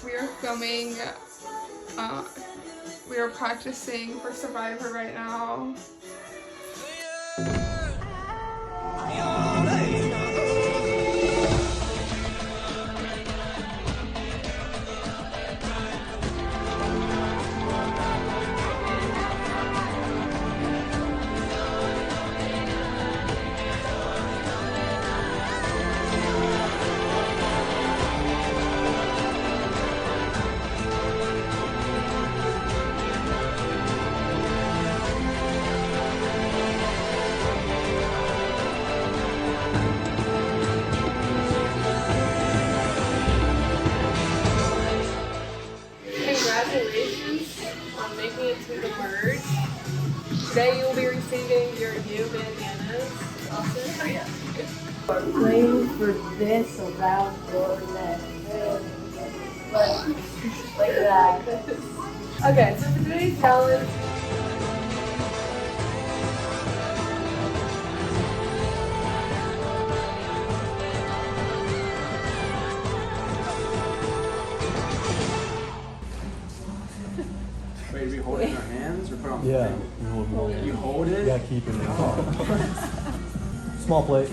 We are filming, we are practicing for Survivor right now. Congratulations on making it to the merge. Today you will be receiving your new bandanas. Austin? Oh yeah. We're playing for this around your neck. Like that. Okay, so for today's challenge, Wait, do we hold it in our hands or put it on the Yeah. thing? You hold it? Yeah, keep it in. Small plate.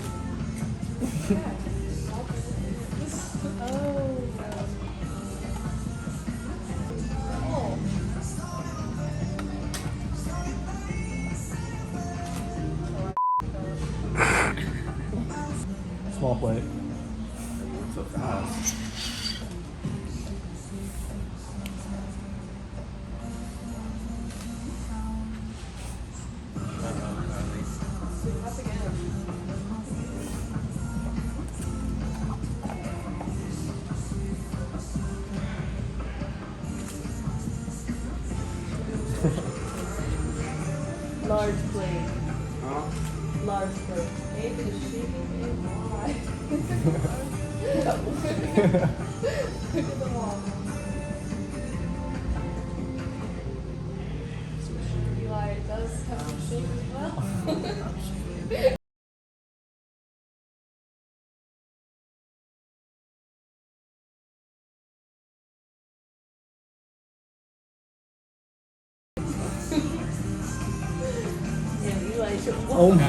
Small plate. So fast. Large plate. Huh? Large plate. Abe is shaking a lot. Look at the wall. Eli, it does have to shake as well. Yeah, Eli should Oh my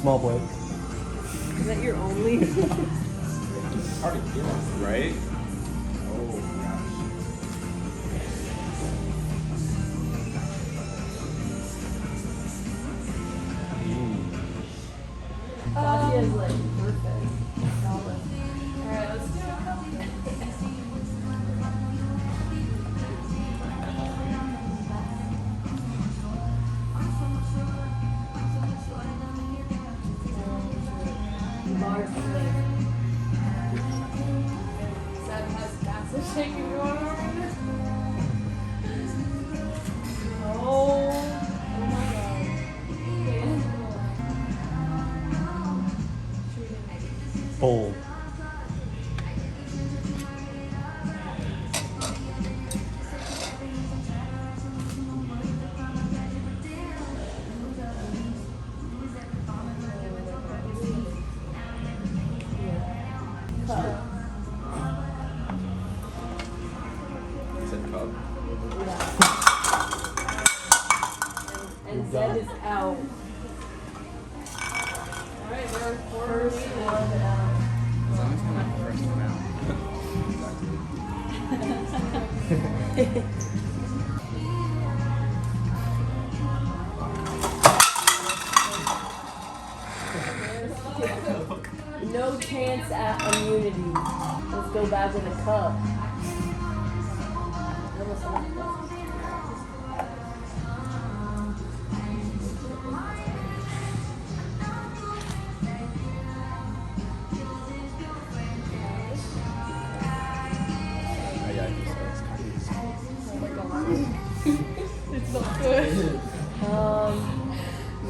Small plate. Is that your only? Hard to get on, right? Oh gosh. Bobby is like perfect. Solid. Alright, let's do it. Large plate. Seb has massive shaking going on right now. Oh my god. Bold. Is it cup? And Zed is out. Alright, there are four First remaining. one out. As long as I'm not the first one out. No chance at immunity. Let's go back with a cup. Oh yeah, I think so. It's not good.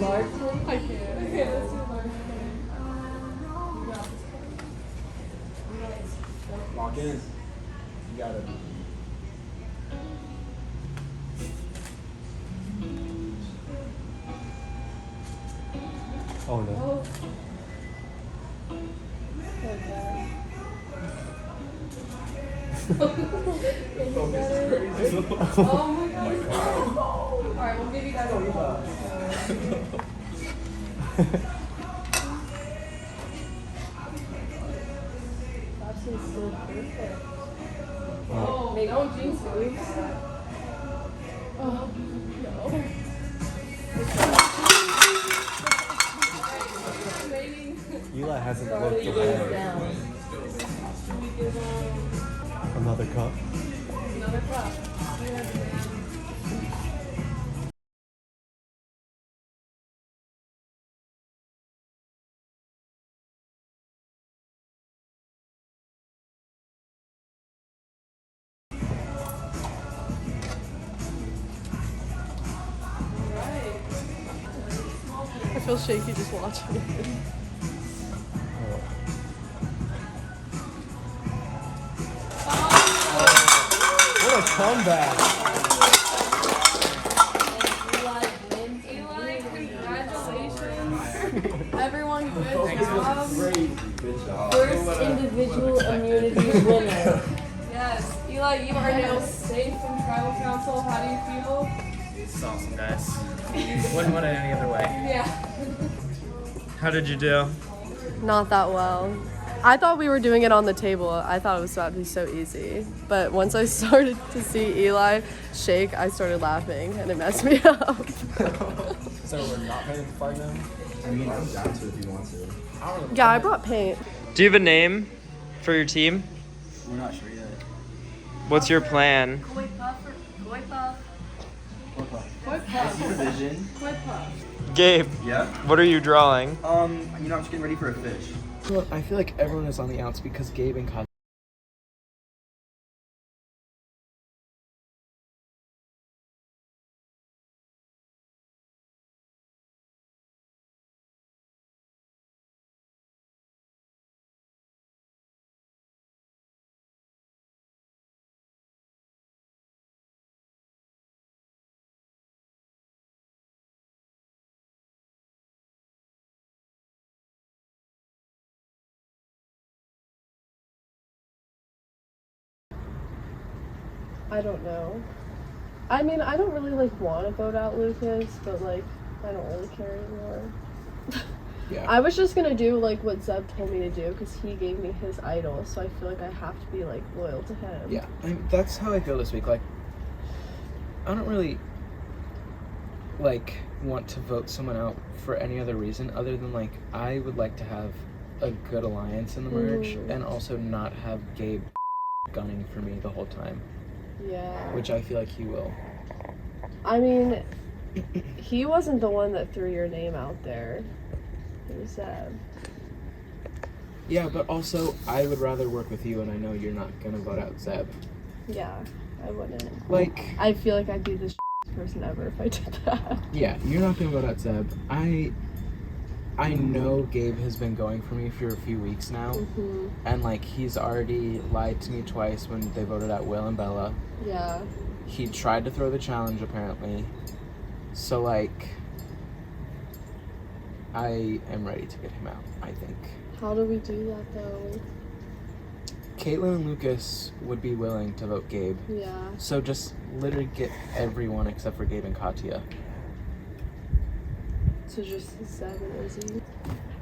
Large plate? I can't. Okay, let's do large plate. Lock in. You got it. Oh no. Oh. Oh my god. Alright, we'll give you guys a ball. That's so perfect. Oh, wait, don't jinx it. Oh, no. Eli hasn't Probably looked goes away. down. Should we give Another cup. another cup? I feel shaky just watching it. What a comeback! Eli, congratulations. Everyone, good job. Good job. First individual immunity winner. Yes. Eli, you are now safe from tribal council. How do you feel? It's awesome, guys. Wouldn't want it any other way. Yeah. How did you do? Not that well. I thought we were doing it on the table. I thought it was about to be so easy. But once I started to see Eli shake, I started laughing and it messed me up. So we're not paying for 5 now? I mean, I'm down to if you want to. Yeah, I brought paint. Do you have a name for your team? We're not sure yet. What's your plan? Koi puff or koi puff? I see the vision. Koi puff. Gabe, Yeah? what are you drawing? I'm just getting ready for a fish. I feel like everyone is on the outs because Gabe and Katya. I don't know. I mean, I don't really want to vote out Lucas, but I don't really care anymore. Yeah. I was just gonna do what Zeb told me to do because he gave me his idol, so I feel like I have to be loyal to him. Yeah, that's how I feel this week. I don't really want to vote someone out for any other reason other than I would like to have a good alliance in the merge and also not have Gabe gunning for me the whole time. Yeah. Which I feel like he will. I mean, he wasn't the one that threw your name out there. It was Zeb. Yeah, but also I would rather work with you, and I know you're not gonna vote out Zeb. Yeah, I wouldn't. I feel like I'd be the person ever if I did that. Yeah, you're not gonna vote out Zeb. I know Gabe has been going for me for a few weeks now, and he's already lied to me twice when they voted out Will and Bella. Yeah. He tried to throw the challenge apparently, so I am ready to get him out, I think. How do we do that though? Caitlin and Lucas would be willing to vote Gabe. Yeah. So just literally get everyone except for Gabe and Katya. So just Zeb and Izzy.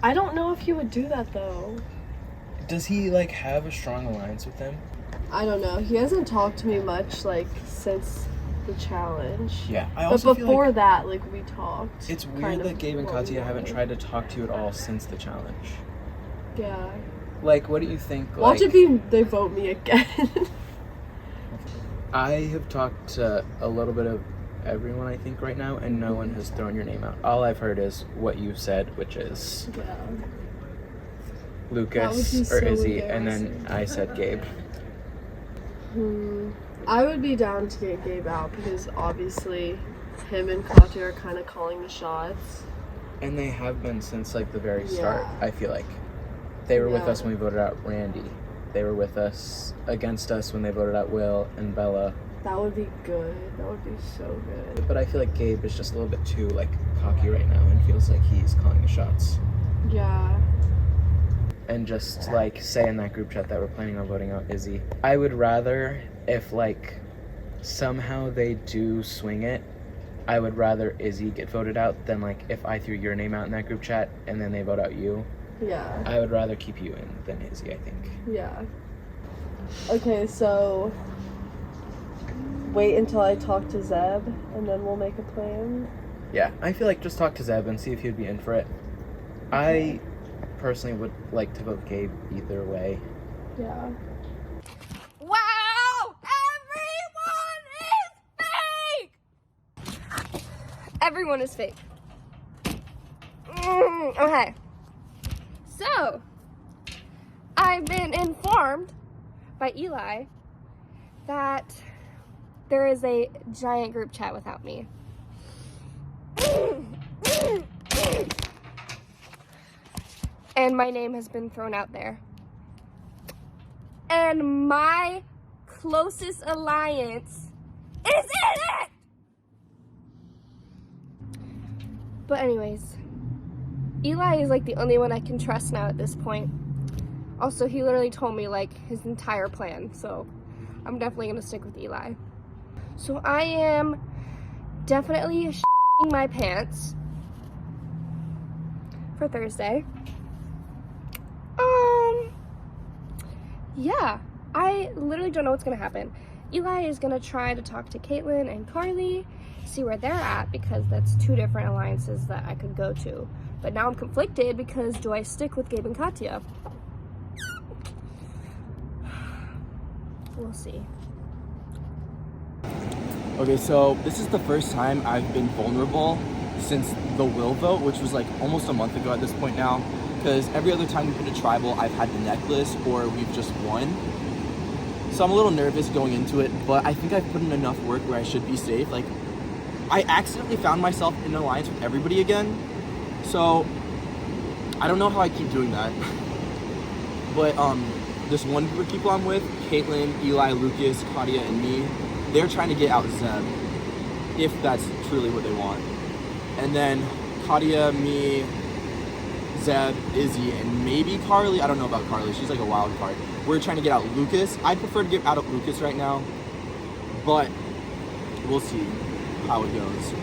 I don't know if he would do that though. Does he have a strong alliance with them? I don't know. He hasn't talked to me much since the challenge. Yeah. I But also before feel that, we talked. it's kind weird of that Gabe and what we Katya haven't wanted. tried to talk to you at all since the challenge. Yeah. What do you think? Watch it be they vote me again. I have talked to a little bit of everyone, I think, right now, and no one has thrown your name out. All I've heard is what you've said, which is Yeah. Lucas That or would be so Izzy, and then embarrassing. I said Gabe. I would be down to get Gabe out because obviously him and Katya are kind of calling the shots. And they have been since the very start, Yeah. I feel like. They were with Yeah. us when we voted out Randy. They were with us, against us when they voted out Will and Bella. That would be good. That would be so good. But I feel like Gabe is just a little bit too like cocky right now and feels like he's calling the shots. Yeah. And just like say in that group chat that we're planning on voting out Izzy. I would rather if like somehow they do swing it, I would rather Izzy get voted out than like if I threw your name out in that group chat and then they vote out you. Yeah. I would rather keep you in than Izzy, I think. Yeah. Okay, so wait until I talk to Zeb and then we'll make a plan. Yeah, I feel like just talk to Zeb and see if he'd be in for it. I personally would like to vote Gabe either way. Yeah. Wow! Everyone is fake! Okay. So, I've been informed by Eli that there is a giant group chat without me. And my name has been thrown out there. And my closest alliance is in it! But anyways, Eli is like the only one I can trust now at this point. Also, he literally told me like his entire plan, so I'm definitely gonna stick with Eli. So I am definitely shitting my pants for Thursday. Yeah, I literally don't know what's gonna happen. Eli is gonna try to talk to Caitlin and Carly, see where they're at, because that's two different alliances that I could go to. But now I'm conflicted because do I stick with Gabe and Katya? We'll see. Okay, so this is the first time I've been vulnerable since the will vote, which was like almost a month ago at this point now. Because every other time we've been to tribal, I've had the necklace or we've just won. So I'm a little nervous going into it, but I think I've put in enough work where I should be safe. Like, I accidentally found myself in an alliance with everybody again. So I don't know how I keep doing that. But this one group of people I'm with, Caitlin, Eli, Lucas, Katya, and me, they're trying to get out Zeb, if that's truly what they want. And then Katya, me, Zeb, Izzy, and maybe Carly. I don't know about Carly. She's like a wild card. We're trying to get out Lucas. I'd prefer to get out of Lucas right now, but we'll see how it goes.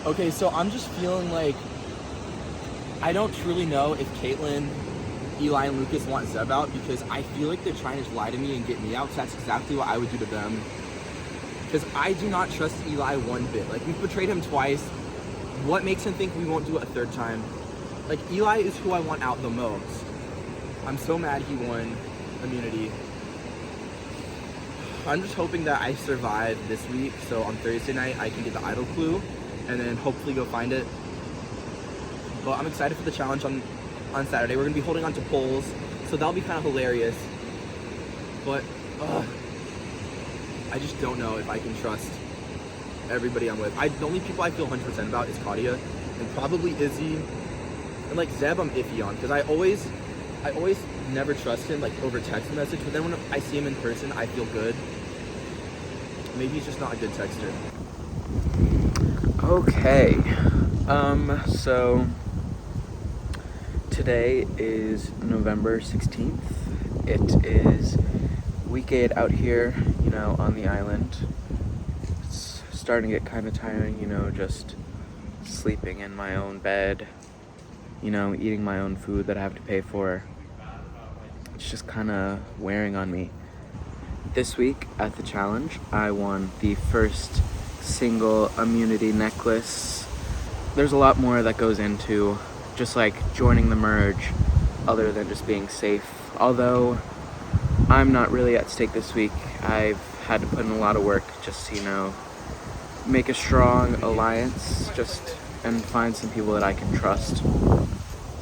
Okay, so I'm just feeling like I don't truly know if Caitlin, Eli, and Lucas want Zeb out because I feel like they're trying to lie to me and get me out. So that's exactly what I would do to them. Because I do not trust Eli one bit. Like, we've betrayed him twice. What makes him think we won't do it a third time? Like, Eli is who I want out the most. I'm so mad he won immunity. I'm just hoping that I survive this week, so on Thursday night I can get the idol clue and then hopefully go find it. But I'm excited for the challenge on Saturday. We're gonna be holding on to polls, so that'll be kind of hilarious. But I just don't know if I can trust everybody I'm with. The only people I feel 100% about is Katya and probably Izzy, and like Zeb I'm iffy on because I always never trust him like over text message, but then when I see him in person I feel good. Maybe he's just not a good texter. Okay, so today is November 16th. It is week 8 out here, you know, on the island. It's starting to get kind of tiring, you know, just sleeping in my own bed, you know, eating my own food that I have to pay for. It's just kind of wearing on me. This week at the challenge, I won the first single immunity necklace. There's a lot more that goes into just like joining the merge other than just being safe. Although I'm not really at stake this week. I've had to put in a lot of work just to, you know, make a strong alliance and find some people that I can trust.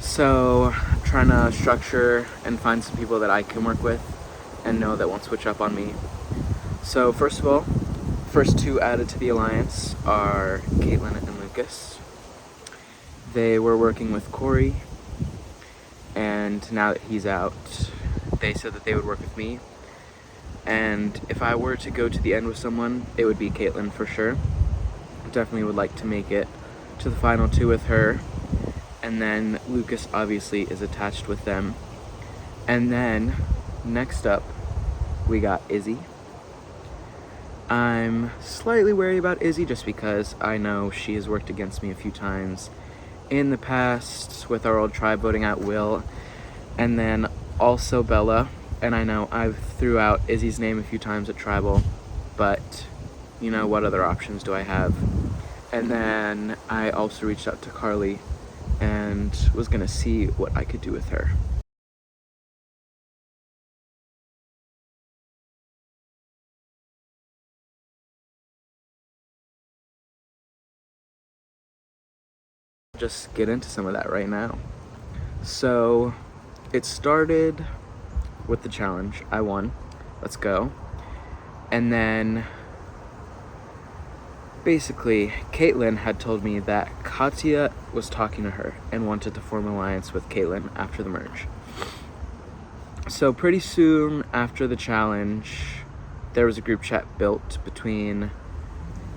So I'm trying to structure and find some people that I can work with and know that won't switch up on me. So first of all, first two added to the alliance are Caitlin and Lucas. They were working with Corey, and now that he's out, they said that they would work with me. And if I were to go to the end with someone, it would be Caitlin for sure. Definitely would like to make it to the final 2 with her. And then Lucas obviously is attached with them. And then next up, we got Izzy. I'm slightly wary about Izzy just because I know she has worked against me a few times in the past with our old tribe voting out Will, and then also Bella. And I know I've threw out Izzy's name a few times at tribal, but you know, what other options do I have? And then I also reached out to Carly and was gonna see what I could do with her. Just get into some of that right now. So it started with the challenge. I won. Let's go. And then basically Caitlin had told me that Katya was talking to her and wanted to form an alliance with Caitlin after the merge. So pretty soon after the challenge, there was a group chat built between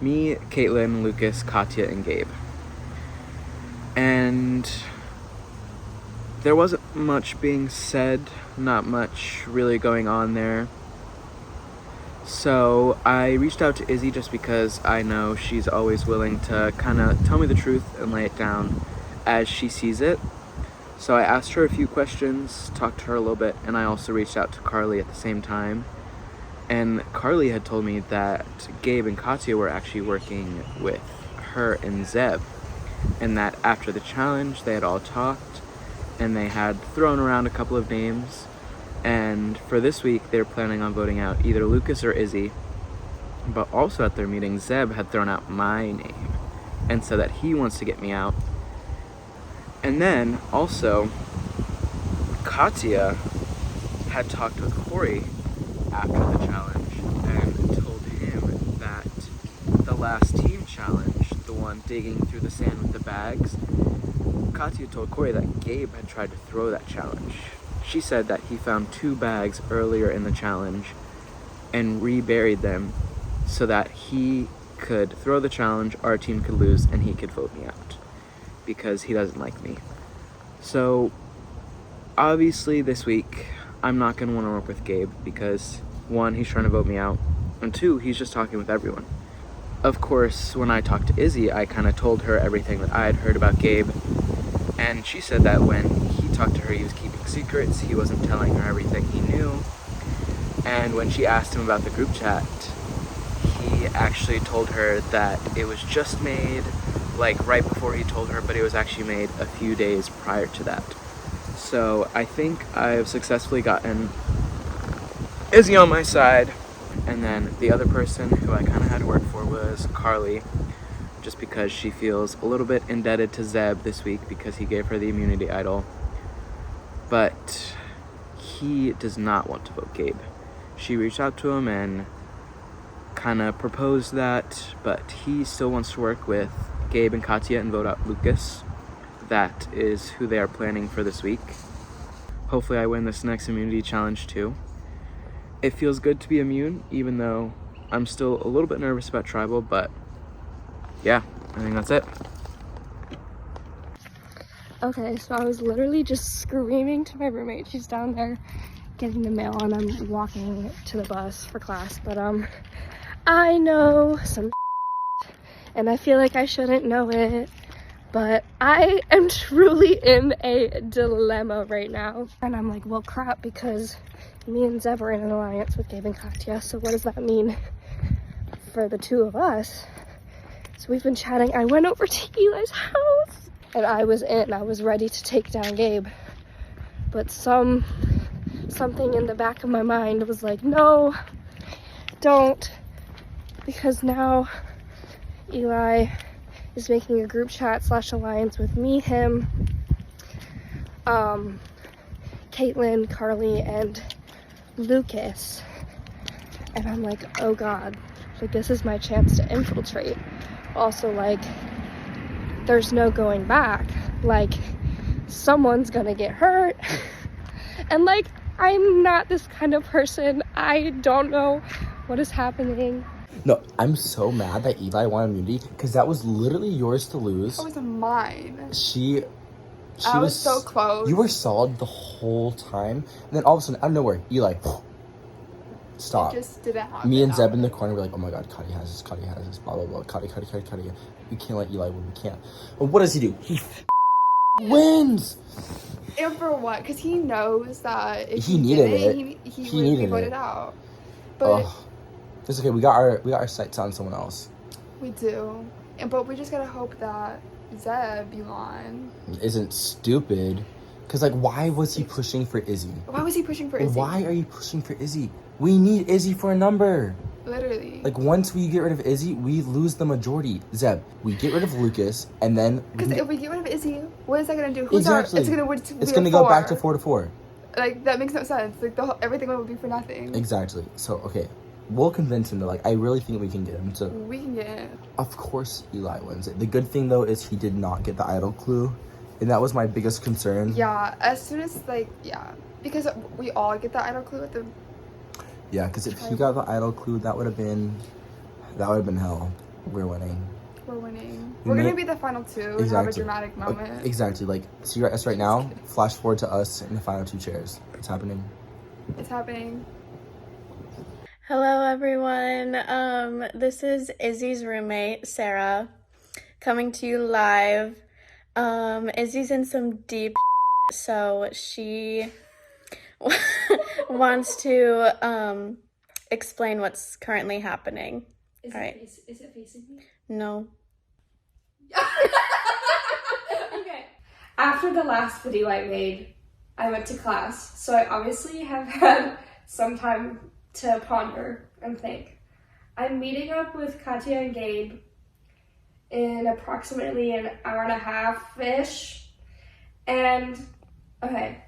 me, Caitlin, Lucas, Katya, and Gabe. And there wasn't much being said, not much really going on there. So I reached out to Izzy just because I know she's always willing to kind of tell me the truth and lay it down as she sees it. So I asked her a few questions, talked to her a little bit, and I also reached out to Carly at the same time. And Carly had told me that Gabe and Katya were actually working with her and Zeb, and that after the challenge they had all talked and they had thrown around a couple of names, and for this week they're planning on voting out either Lucas or Izzy. But also at their meeting, Zeb had thrown out my name and said that he wants to get me out. And then also Katya had talked with Corey after the challenge and told him that the last team challenge, the one digging through the sand with the bags, Katya told Corey that Gabe had tried to throw that challenge. She said that he found 2 bags earlier in the challenge and reburied them so that he could throw the challenge, our team could lose, and he could vote me out because he doesn't like me. So obviously this week I'm not going to want to work with Gabe because 1, he's trying to vote me out, and 2, he's just talking with everyone. Of course, when I talked to Izzy, I kind of told her everything that I had heard about Gabe, and she said that when he talked to her, he was keeping secrets, he wasn't telling her everything he knew. And when she asked him about the group chat, he actually told her that it was just made like right before he told her, but it was actually made a few days prior to that. So I think I've successfully gotten Izzy on my side. And then the other person who I kind of had to work for was Carly, just because she feels a little bit indebted to Zeb this week because he gave her the immunity idol. But he does not want to vote Gabe. She reached out to him and kind of proposed that, but he still wants to work with Gabe and Katya and vote out Lucas. That is who they are planning for this week. Hopefully I win this next immunity challenge too. It feels good to be immune, even though I'm still a little bit nervous about tribal, but yeah, I think that's it. Okay, so I was literally just screaming to my roommate. She's down there getting the mail, and I'm walking to the bus for class. But I know some and I feel like I shouldn't know it, but I am truly in a dilemma right now. And I'm like, well, crap, because me and Zeb are in an alliance with Gabe and Katya, so what does that mean for the 2 of us? So we've been chatting. I went over to Eli's house, and I was ready to take down Gabe, but something in the back of my mind was like, no, don't, because now Eli is making a group chat / alliance with me, him, Caitlin, Carly, and Lucas. And I'm like, oh god, like this is my chance to infiltrate. Also, like, there's no going back. Like, someone's gonna get hurt. And like, I'm not this kind of person. I don't know what is happening. No, I'm so mad that Eli won immunity because that was literally yours to lose. That was mine. She I was so close. You were solid the whole time, and then all of a sudden, out of nowhere, Eli, stop. It just didn't happen. Me and Zeb in the corner were like, oh my god, Cuddy has this, blah, blah, blah, Cuddy. We can't let Eli win, we can't. But what does he do? He wins! And for what? Because he knows that if He needed it. he He would be needed voted it. out. But it's okay, we got our sights on someone else. we do. But we just gotta hope that Zeb Elon. Isn't stupid. Because, like, why was he pushing for Izzy? Why was he pushing for Izzy? Why are you pushing for Izzy? We need Izzy for a number. Literally. Like, once we get rid of Izzy, we lose the majority. Zeb, we get rid of Lucas, and then... Because if we get rid of Izzy, what is that going to do? Exactly. It's going to go back to 4-4. Like, that makes no sense. Like, everything would be for nothing. Exactly. So, okay. We'll convince him that, like, I really think we can get him to... We can get it. Of course Eli wins it. The good thing, though, is he did not get the idol clue. And that was my biggest concern. Yeah, as soon as, like, yeah. Because we all get the idol clue at the... Yeah, because if he got the idol clue, that would have been hell. We're winning. We're winning. We're going to be the final two and have a dramatic moment. Exactly. Like, see us right now, flash forward to us in the final two chairs. It's happening. It's happening. Hello, everyone. This is Izzy's roommate, Sarah, coming to you live. Izzy's in some deep so she wants to explain what's currently happening. Is it facing me? No. Okay. After the last video I made, I went to class, so I obviously have had some time to ponder and think. I'm meeting up with Katya and Gabe in approximately an hour and a half-ish, and okay,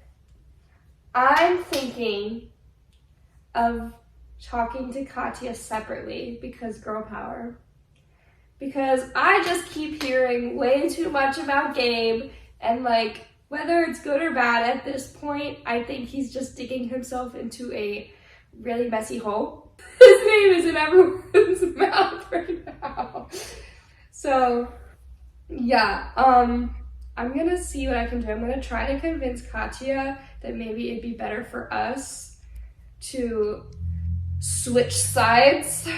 I'm thinking of talking to Katya separately because girl power. Because I just keep hearing way too much about Gabe, and like, whether it's good or bad at this point, I think he's just digging himself into a really messy hole. His name is in everyone's mouth right now. So, yeah, I'm gonna see what I can do. I'm gonna try to convince Katya that maybe it'd be better for us to switch sides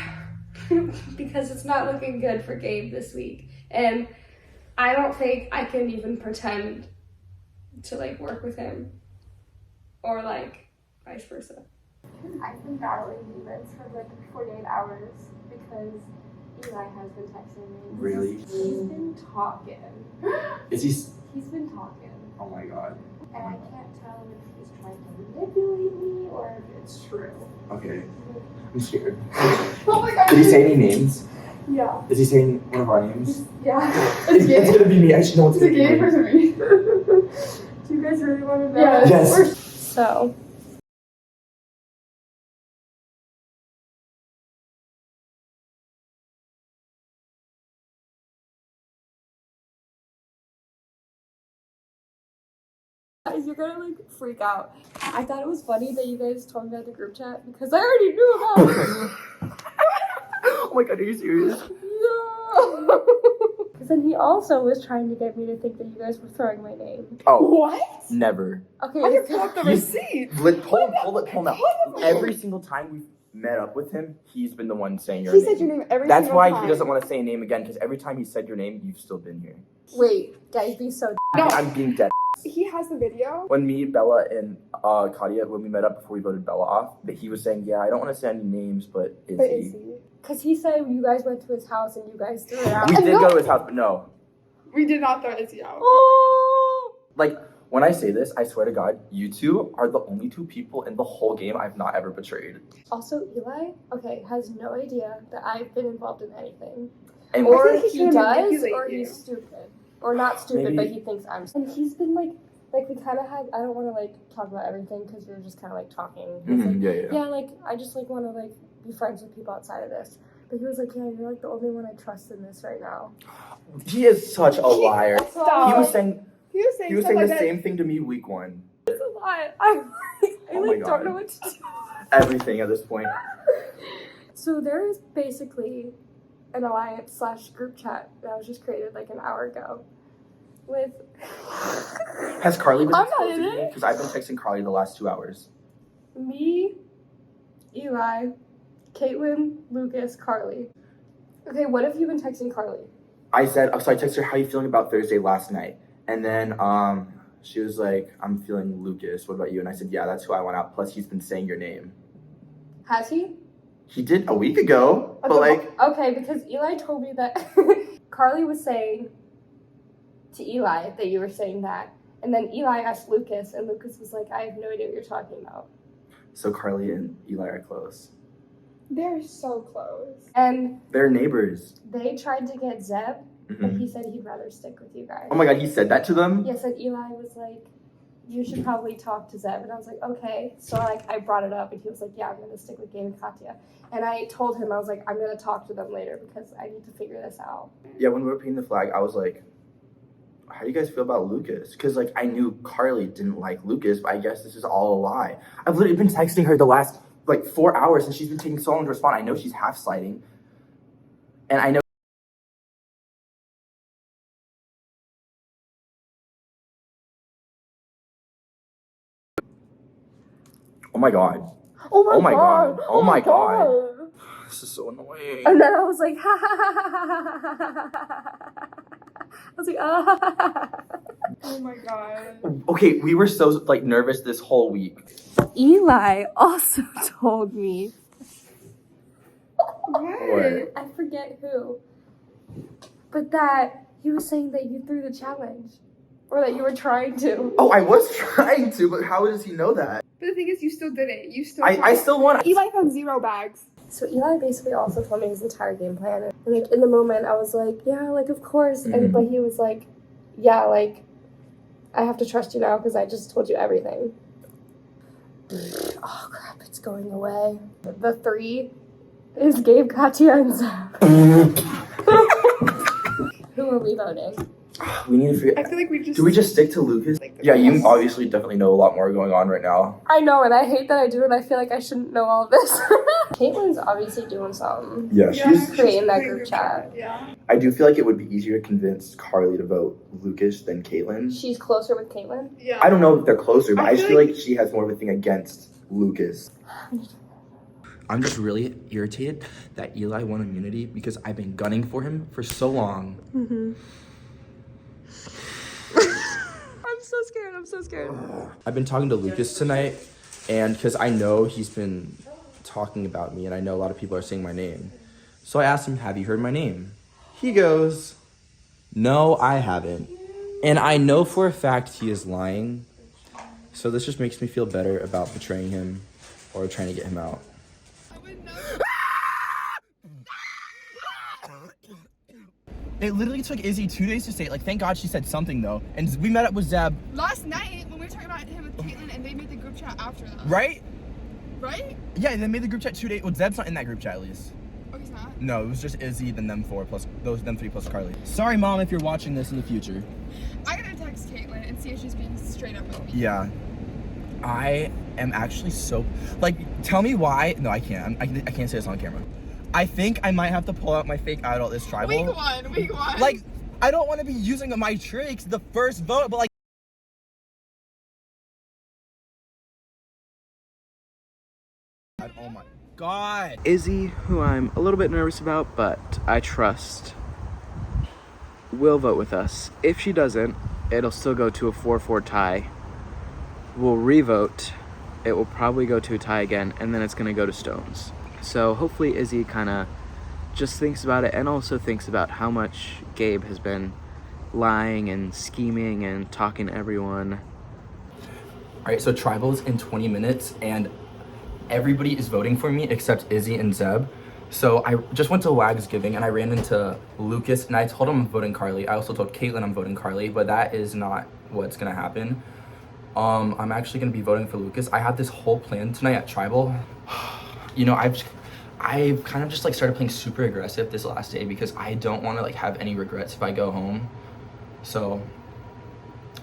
because it's not looking good for Gabe this week. And I don't think I can even pretend to like work with him or like vice versa. I've been battling demons for like 48 hours because Eli has been texting me. Really? He's been talking. He's been talking. Oh my god. And I can't tell if he's trying to manipulate me or if it's true. Okay. I'm scared. Oh my god. Did he say any names? Yeah. Is he saying one of our names? Yeah. It's gonna be me. I should know it's gonna be me. Me. Do you guys really want to know? Yeah. Yes. So. Guys, you're gonna like freak out. I thought it was funny that you guys told me about the group chat because I already knew about it. Oh my god, are you serious? No. Because then he also was trying to get me to think that you guys were throwing my name. Oh. What? Never. Okay. I can pull up the receipt. Pull it out. Every single time we've met up with him, he's been the one saying your He name. said your name every That's single why time. he doesn't want to say a name again, because every time he said your name, you've still been here. Wait, guys, be so. No. I'm being dead. He has the video. When me, Bella, and Katya, when we met up before we voted Bella off, that he was saying, yeah, I don't want to say any names, but is he? Because he said you guys went to his house and you guys threw it out. We did go to his house, but no. We did not throw Izzy out. Oh! Like, when I say this, I swear to God, you two are the only two people in the whole game I've not ever betrayed. Also, Eli, has no idea that I've been involved in anything. And Or I think he he's gonna does, manipulate or you. he's stupid. Or not stupid, Maybe. but he thinks I'm stupid. And he's been like we kind of had, I don't want to like talk about everything because we were just kind of like talking. He was like, yeah, like, I just like want to like be friends with people outside of this. But he was like, yeah, you're like the only one I trust in this right now. He is such a liar. Stop. He was saying He was saying the stuff like that. same thing to me week one. It's a lot. I I Oh my like don't know God. what to do. Everything at this point. So there is basically an alliance / group chat that was just created like an hour ago with Has Carly been I'm not exposing in me? it. Because I've been texting Carly the last 2 hours. me, Eli, Caitlin, Lucas, Carly. Okay, what have you been texting Carly? I said, so I texted her, how you feeling about Thursday last night? And then she was like, I'm feeling Lucas. What about you? And I said, yeah, that's who I want out. Plus, he's been saying your name. Has he? He did a week ago, but like... Okay, because Eli told me that Carly was saying to Eli that you were saying that. And then Eli asked Lucas, and Lucas was like, I have no idea what you're talking about. So Carly and Eli are close. They're so close. And They're neighbors. they tried to get Zeb, but Mhm. he said he'd rather stick with you guys. Oh my God, he said that to them? Yes, and Eli was like, you should probably talk to Zeb. And I was like, okay. So like I brought it up, and he was like, yeah, I'm gonna stick with Gabe and Katya. And I told him, I was like, I'm gonna talk to them later because I need to figure this out. Yeah, when we were painting the flag, I was like, how do you guys feel about Lucas? Because like I knew Carly didn't like Lucas, but I guess this is all a lie. I've literally been texting her the last like 4 hours, and she's been taking so long to respond. I know she's half sliding, and I know. Oh my God. Oh my God. Oh my God. God. This is so annoying. And then I was like, ha ha ha ha ha ha ha ha. I was like, ah. Oh my God. Okay, we were so like nervous this whole week. Eli also told me. What? I forget who. But that he was saying that you threw the challenge. Or that you were trying to. Oh, I was trying to, but how does he know that? But the thing is, you still did it. You still. I still won. Eli found 0 bags. So Eli basically also told me his entire game plan. And like in the moment I was like, yeah, like of course. And but he was like, yeah, like I have to trust you now because I just told you everything. Oh crap, it's going away. The 3 is Gabe, Katya, and Zeb. Who are we voting? We need to figure. I feel like we just. Do we just stick to Lucas? Yeah, you obviously definitely know a lot more going on right now. I know, and I hate that I do, and I feel like I shouldn't know all of this. Caitlin's obviously doing something. Yeah, she's. Creating that group chat. Yeah. I do feel like it would be easier to convince Carly to vote Lucas than Caitlin. She's closer with Caitlin. Yeah. I don't know if they're closer, but I just feel like like she has more of a thing against Lucas. I'm just really irritated that Eli won immunity because I've been gunning for him for so long. I'm so scared. I've been talking to Lucas tonight, and because I know he's been talking about me, and I know a lot of people are saying my name. So I asked him, have you heard my name? He goes, no, I haven't. And I know for a fact he is lying. So this just makes me feel better about betraying him or trying to get him out. It literally took Izzy 2 days to say it. Like, thank God she said something, though. And we met up with Zeb. last night when we were talking about him with Caitlin, and they made the group chat after that. Right? Right? Yeah, they made the group chat 2 days. Well, Zeb's not in that group chat, at least. Oh, he's not. No, it was just Izzy, then them 4 plus them 3 plus Carly. Sorry, Mom, if you're watching this in the future. I gotta text Caitlin and see if she's being straight up with me. Yeah. I am actually so... Like, tell me why... No, I can't. I can't say this on camera. I think I might have to pull out my fake idol at this tribal. Week one. Like, I don't want to be using my tricks the first vote, but like... Oh my God. Izzy, who I'm a little bit nervous about, but I trust, will vote with us. If she doesn't, it'll still go to a 4-4 tie. We'll re-vote. It will probably go to a tie again, and then it's going to go to stones. So hopefully Izzy kind of just thinks about it and also thinks about how much Gabe has been lying and scheming and talking to everyone. All right, so tribal's in 20 minutes, and everybody is voting for me except Izzy and Zeb. So I just went to Wags Giving, and I ran into Lucas, and I told him I'm voting Carly. I also told Caitlin I'm voting Carly, but that is not what's gonna happen. I'm actually gonna be voting for Lucas. I had this whole plan tonight at tribal. You know, I've kind of just like started playing super aggressive this last day because I don't want to like have any regrets if I go home. So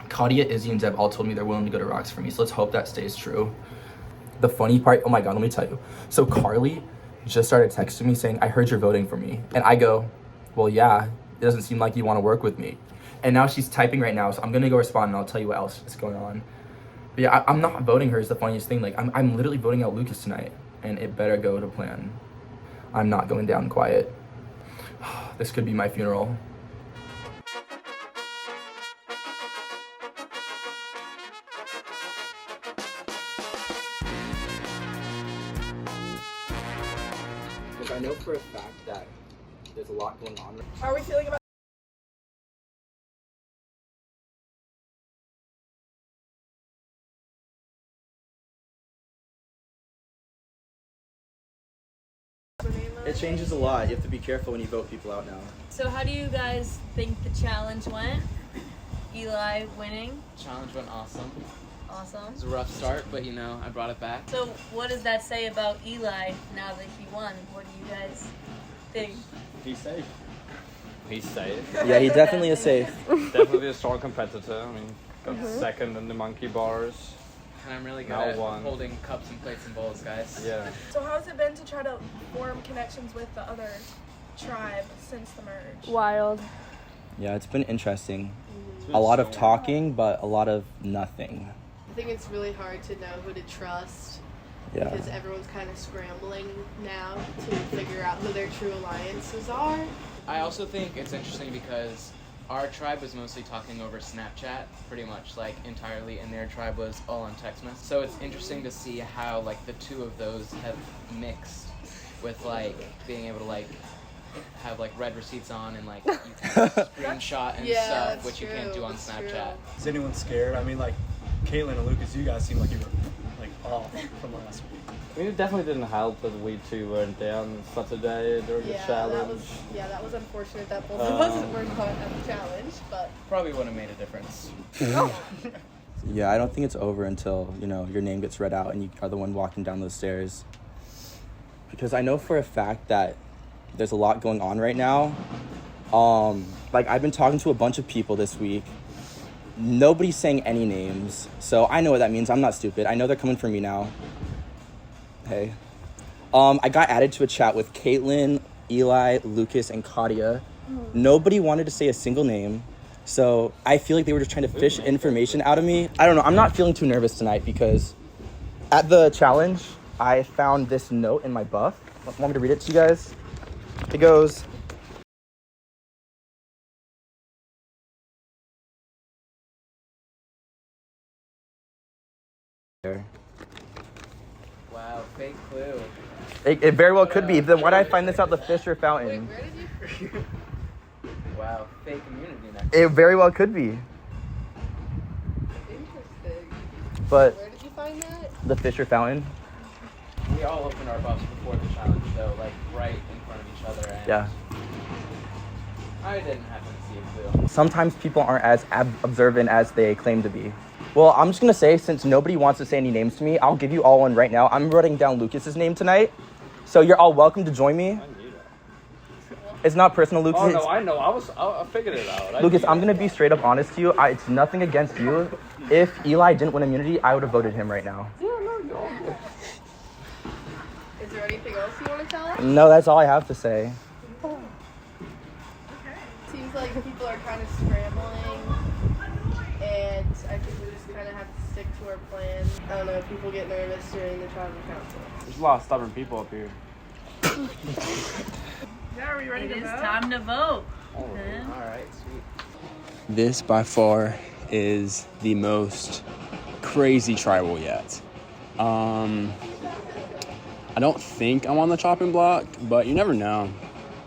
Katya, Izzy, and Zeb all told me they're willing to go to rocks for me. So let's hope that stays true. the funny part, oh my God, let me tell you. So Carly just started texting me saying, I heard you're voting for me. And I go, well, yeah, it doesn't seem like you want to work with me. And now she's typing right now, so I'm gonna go respond and I'll tell you what else is going on. But yeah, I'm not voting her is the funniest thing. Like, I'm literally voting out Lucas tonight, and it better go to plan. I'm not going down quiet. This could be my funeral. Because I know for a fact that there's a lot going on. How are we feeling about It changes a lot. You have to be careful when you vote people out now. So how do you guys think the challenge went? Eli winning? Challenge went awesome. Awesome. It was a rough start, but you know, I brought it back. So what does that say about Eli now that he won? What do you guys think? He's safe. He's safe. Yeah, he definitely is safe. Definitely a strong competitor. I mean, got second in the monkey bars. And I'm really good Now at one. holding cups and plates and bowls, guys. Yeah. So how's it been to try to form connections with the other tribe since the merge? Wild. Yeah, it's been interesting. A lot of talking, but a lot of nothing. I think it's really hard to know who to trust Yeah. because everyone's kind of scrambling now to figure out who their true alliances are. I also think it's interesting because our tribe was mostly talking over Snapchat, pretty much, like, entirely, and their tribe was all on text message. So it's interesting to see how, like, the two of those have mixed with, like, being able to, like, have, like, red receipts on and, like, you can screenshot and Yeah, stuff, that's which you can't true, do on that's Snapchat. true. Is anyone scared? I mean, like, Caitlin and Lucas, you guys seem like you were, like, off from last week. I mean, it definitely didn't help that we two weren't there on Saturday during the challenge. That was unfortunate that both of us were not at the challenge, but Probably would have made a difference. Yeah, I don't think it's over until, you know, your name gets read out and you are the one walking down those stairs. Because I know for a fact that there's a lot going on right now. Like, I've been talking to a bunch of people this week. Nobody's saying any names. So I know what that means. I'm not stupid. I know they're coming for me now. Hey. I got added to a chat with Caitlin, Eli, Lucas, and Katia. Nobody wanted to say a single name. So I feel like they were just trying to fish information out of me. I don't know. I'm not feeling too nervous tonight because at the challenge, I found this note in my buff. Want me to read it to you guys? It goes, Wow, fake clue. it very well could be. Then why did I find this out the Fisher Fountain? where did you? Wow, fake immunity next. It very well could be. Interesting. But Where did you find that? the Fisher Fountain? We all opened our buffs before the challenge, though, like right in front of each other. And Yeah. I didn't happen to see a clue. Sometimes people aren't as observant as they claim to be. Well, I'm just going to say, since nobody wants to say any names to me, I'll give you all one right now. I'm writing down Lucas's name tonight. So you're all welcome to join me. It's not personal, Lucas. Oh, no, I know. I figured it out. Lucas, I'm going to be straight up honest to you. It's nothing against you. If Eli didn't win immunity, I would have voted him right now. Is there anything else you want to tell us? No, that's all I have to say. Seems like people are kind of scrambling, and I think we just kind of have to stick to our plan. I don't know, people get nervous during the tribal council. There's a lot of stubborn people up here. Yeah, are we ready It to is vote? time to vote. All right, sweet. This by far is the most crazy tribal yet. I don't think I'm on the chopping block, but you never know.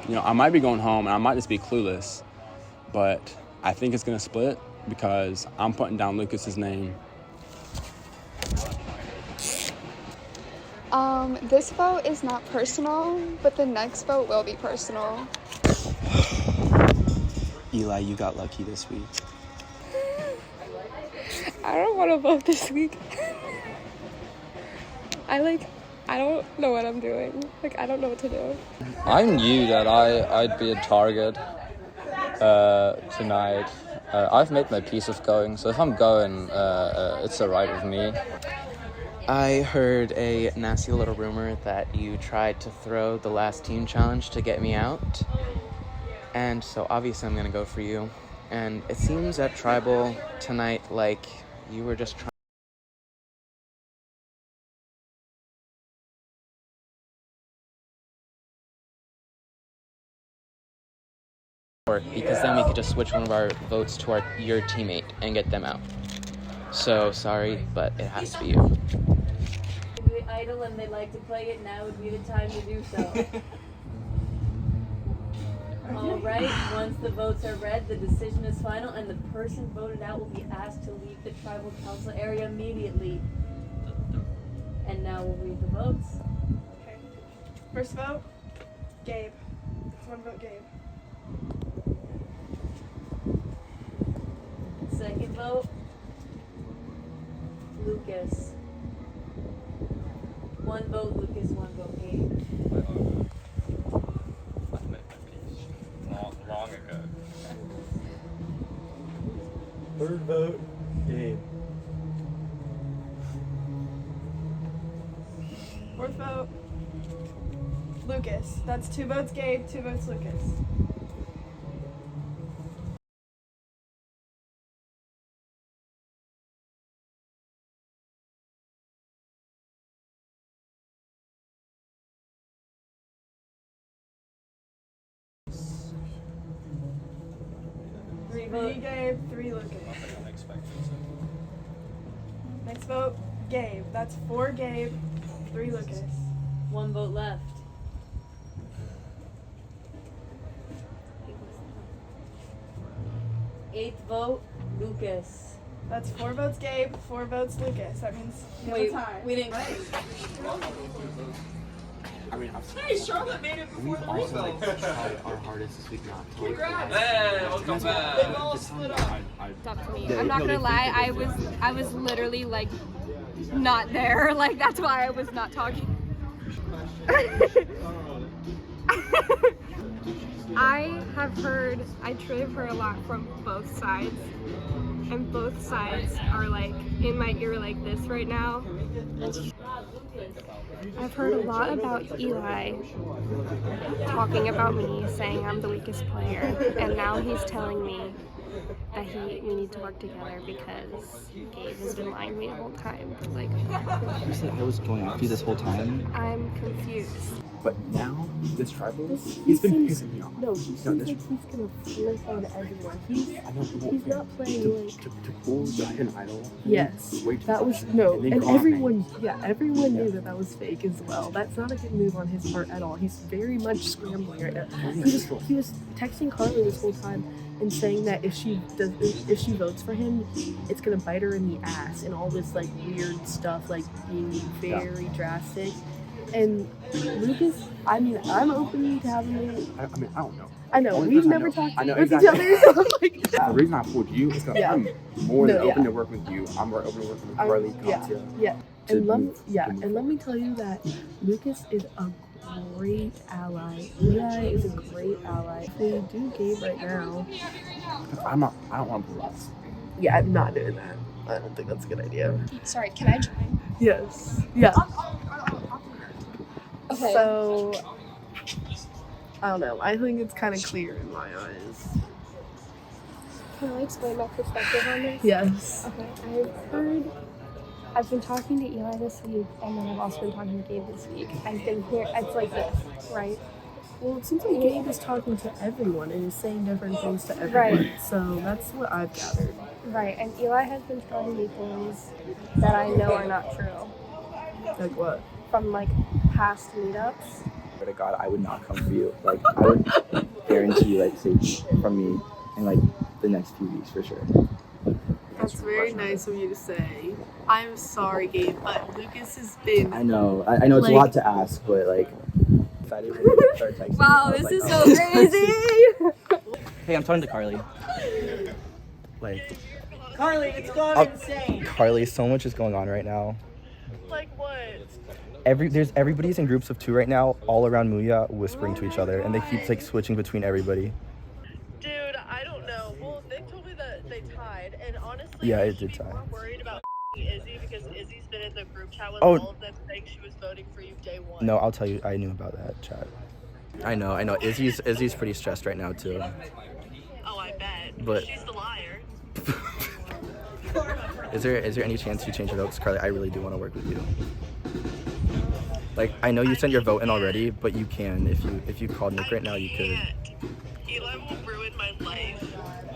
You know, I might be going home and I might just be clueless, but I think it's gonna split because I'm putting down Lucas's name. This vote is not personal, but the next vote will be personal. Eli, you got lucky this week. I don't want to vote this week. I don't know what I'm doing. I don't know what to do. I knew that I'd be a target tonight. I've made my peace of going, so if I'm going, it's alright with me. I heard a nasty little rumor that you tried to throw the last team challenge to get me out. And so obviously I'm gonna go for you. And it seems at Tribal tonight like you were just trying because then we could just switch one of our votes to your teammate and get them out. So sorry, but it has to be you. Be idle and they like to play it, now would be the time to do so. Alright, once the votes are read, the decision is final and the person voted out will be asked to leave the tribal council area immediately. And now we'll read the votes. Okay. First vote, Gabe. One vote, Gabe. Second vote, Lucas. One vote, Lucas, one vote, Gabe. Long ago. Third vote, Gabe. Fourth vote, Lucas. That's 2 votes, Gabe. 2 votes, Lucas. Three 3 votes. Gabe, 3 Lucas. Next vote, Gabe. That's 4 Gabe, 3 Lucas. One vote left. Eighth vote, Lucas. That's 4 votes, Gabe. 4 votes, Lucas. That means you have a tie. we didn't. I mean, Hey, Charlotte made it before we've the also revote. tried our hardest this week not to. Congrats. Hey, welcome back. They've all split up. Talk to me. I'm not gonna lie, I was literally like not there. Like that's why I was not talking. I truly have heard a lot from both sides. And both sides are like in my ear like this right now. I've heard a lot about Eli talking about me, saying I'm the weakest player, and now he's telling me that we need to work together because Gabe has been lying to me the whole time. Like, You said I was going after you this whole time, I'm confused. but now this tribal, he's been pissing me off. No, he seems like he's gonna flip on everyone. I know, He's not playing like. to pull the hidden idol. Yes, Way too that was fast. no, then and go off everyone, everyone knew that was fake as well. That's not a good move on his part at all. He's very much scrambling right now. He was texting Carly this whole time and saying that if she votes for him, it's gonna bite her in the ass and all this like weird stuff, like being very drastic. And Lucas, I mean, I'm open to having it. I mean, I don't know. I know Only we've person never know. talked I know with exactly. each other. So I'm like, The reason I pulled you is because Yeah. I'm more than No, open yeah. to work with you. I'm more open to work with Carly, Katya. Yeah. to And let me, move- yeah, to move and let me tell you that Lucas is a great ally. Eli is a great ally. They do Gabe right now. I don't want to pull us. Yeah, I'm not doing that. I don't think that's a good idea. Sorry, can I join? Yes. Yeah. Okay. So I don't know. I think it's kind of clear in my eyes. Can I explain my perspective on this? Yes. Okay, I've been talking to Eli this week, and then I've also been talking to Gabe this week. I've been here, it's like this, right? Well, it seems like Gabe is talking to everyone and is saying different things to everyone. Right. So that's what I've gathered. Right, and Eli has been telling me things that I know are not true. Like what? From like past meetups. Swear to God, I would not come for you. Like, I would guarantee you, like, safety from me in, like, the next few weeks, for sure. That's very nice of you to say. I'm sorry, Gabe, but Lucas has been. I know it's a Like- lot to ask, but, like, excited when you start texting me. Wow, I was this like, is oh. so crazy! Hey, I'm talking to Carly. Like, Carly, it's gone insane. Carly, so much is going on right now. Like what? Everybody's in groups of 2 right now, all around Muya, whispering to each other, and they keep like switching between everybody. Dude, I don't know. Well, they told me that they tied, and honestly, Yeah, I it should did be tie. more worried about Izzy because Izzy's been in the group chat with Oh. all of them saying she was voting for you day one. No, I'll tell you. I knew about that chat. I know. Izzy's pretty stressed right now too. Oh, I bet. But She's the liar. is there any chance you change your votes, Carly? I really do want to work with you. Like, I know you sent your vote in already, but you can if you called Nick right now, you could. Eli will ruin my life.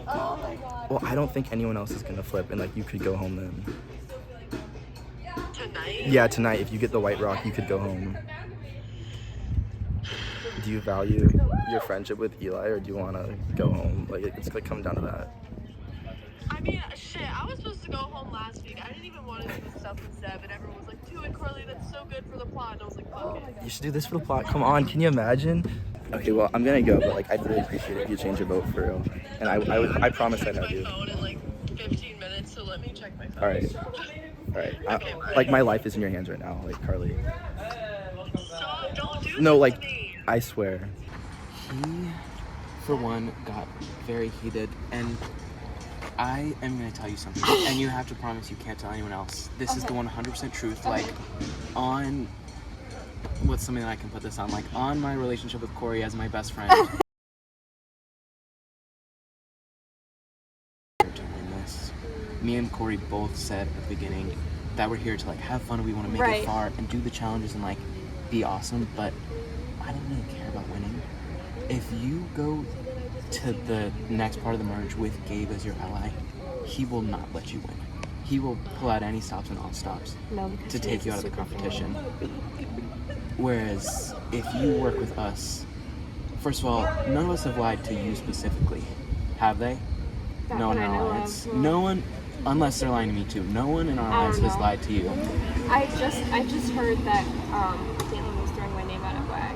Oh my god. Well, I don't think anyone else is gonna flip, and like you could go home then. Tonight? Yeah, tonight. If you get the White Rock, you could go home. Do you value your friendship with Eli, or do you want to go home? Like, it's gonna come down to that. I mean, shit, I was supposed to go home last week. I didn't even want to do the stuff with Zeb, and everyone was like, do it, Carly, that's so good for the plot. And I was like, fuck it. You should do this for the plot. Come on, can you imagine? Okay, well, I'm gonna go, but like, I'd really appreciate it if you change your vote for real. And I promise I'd have you. My phone in like 15 minutes, so let me check my phone. All right. Like, my life is in your hands right now, like, Carly. Stop, don't do No, this like, to me. I swear. He, for one, got very heated, and I am going to tell you something, and you have to promise you can't tell anyone else. This is the 100% truth, like, on, what's something that I can put this on, like, on my relationship with Corey as my best friend. Me and Corey both said at the beginning that we're here to, like, have fun, we want to make Right. it far, and do the challenges and, like, be awesome, but I don't really care about winning. If you go to the next part of the merge with Gabe as your ally, he will not let you win. He will pull out any stops and all stops to take you out of the competition. Whereas if you work with us, first of all, none of us have lied to you specifically, have they? Not No one that in I our know alliance. of. No one, unless they're lying to me too. No one in our alliance has lied to you. I just heard that Caitlin was throwing my name out of wag.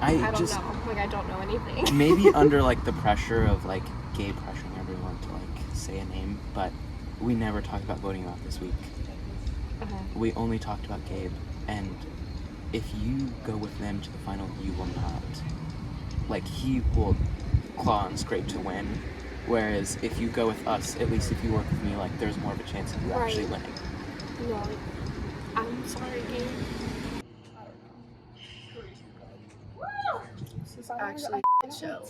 I don't know. Like, I don't know anything. Maybe under like the pressure of like Gabe pressuring everyone to like say a name, but we never talked about voting off this week. Okay. We only talked about Gabe, and if you go with them to the final, you will not. Like, he will claw and scrape to win, whereas if you go with us, at least if you work with me, like, there's more of a chance of you actually winning. No, I'm sorry, Gabe. This is actually a show.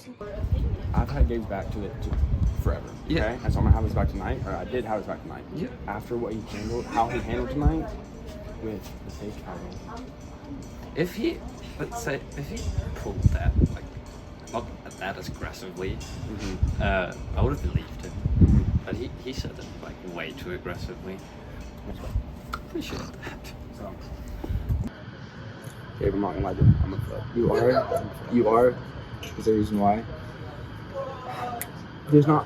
I've had Gabe's back to forever. Yeah. Okay? And so I'm gonna have his back tonight, or I did have his back tonight. Yeah. After what how he handled tonight with the fake title. If he pulled that, like, not that aggressively, I would have believed him. But he said it, like, way too aggressively. Appreciate that. So, Gabe, I'm not gonna lie to you. I'm a flip. You are? Is there a reason why? There's not.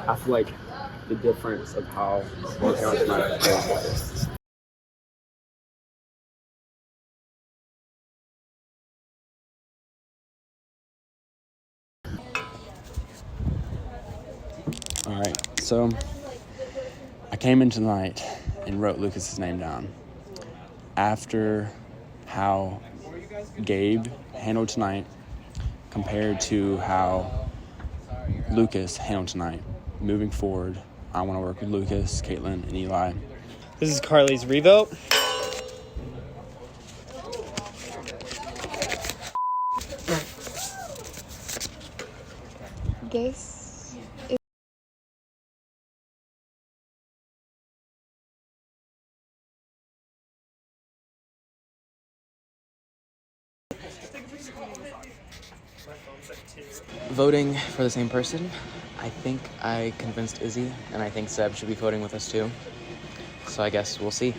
I feel like the difference of how working on tonight. All right, so I came in tonight and wrote Lucas's name down. After how Gabe handled tonight compared to how Lucas handled tonight, moving forward, I want to work with Lucas, Caitlin, and Eli. This is Carly's revote. Guess. Voting for the same person, I think I convinced Izzy, and I think Seb should be voting with us too. So I guess we'll see.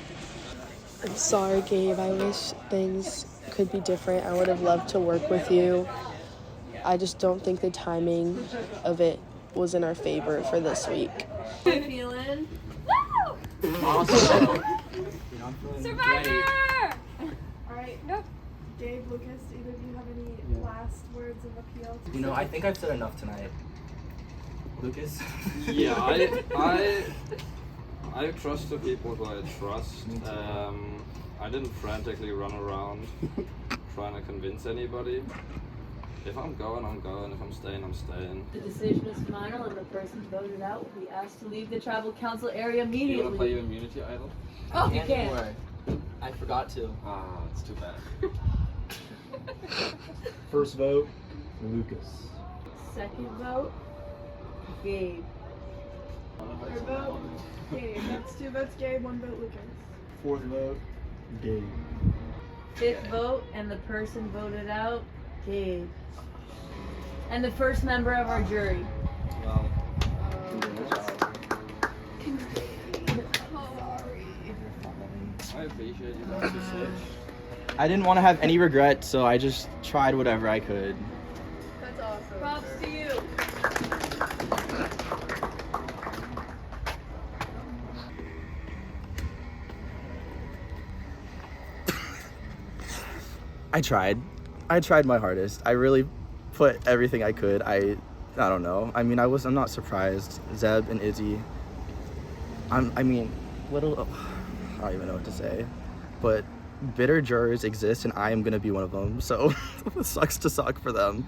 I'm sorry, Gabe. I wish things could be different. I would have loved to work with you. I just don't think the timing of it was in our favor for this week. How you feeling? Awesome. Survivor! Alright. Nope. Gabe, Lucas, either of you have any last words of appeal? You know, I think I've said enough tonight. Lucas? Yeah, I trust the people who I trust. I didn't frantically run around trying to convince anybody. If I'm going, I'm going. If I'm staying, I'm staying. The decision is final, and the person voted out will be asked to leave the tribal council area You immediately. want to play your immunity idol? Oh, you can. Anyway, I forgot to. Ah, it's too bad. First vote, Lucas. Second vote, Gabe. Third vote, Gabe. That's 2 votes Gabe, 1 vote Lucas. Fourth vote, Gabe. Fifth vote, and the person voted out, Gabe. And the first member of our jury. Well, I appreciate you guys. I didn't want to have any regret, so I just tried whatever I could. That's awesome. Props to you. I tried. I tried my hardest. I really put everything I could. I don't know. I mean, I'm not surprised. Zeb and Izzy. I don't even know what to say. But bitter jurors exist, and I am gonna be one of them. So it sucks to suck for them.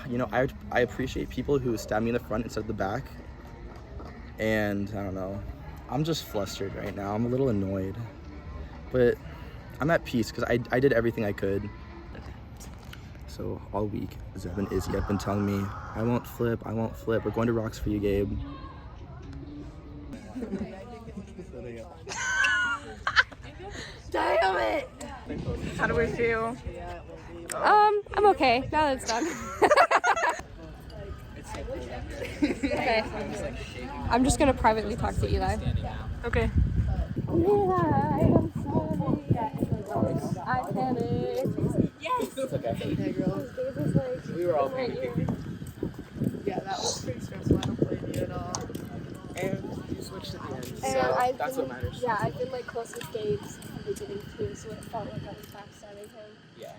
You know, I appreciate people who stab me in the front instead of the back. And I don't know. I'm just flustered right now. I'm a little annoyed. But I'm at peace because I did everything I could. So all week, Zeb and Izzy have been telling me, I won't flip. We're going to Rocks for you, Gabe. Damn it! How do we feel? I'm okay now that it's done. Okay. I'm just gonna privately talk to Eli. Okay. Eli, I'm sorry. I panicked. Yes! It's okay. Hey, girl. We were all panicking. Yeah, that was pretty stressful. I don't blame you at all. And you switched at the end, And so I've that's been, what matters. Yeah, I've been like close with Gabe since the beginning too, so it felt like I was backstabbing him. Yeah.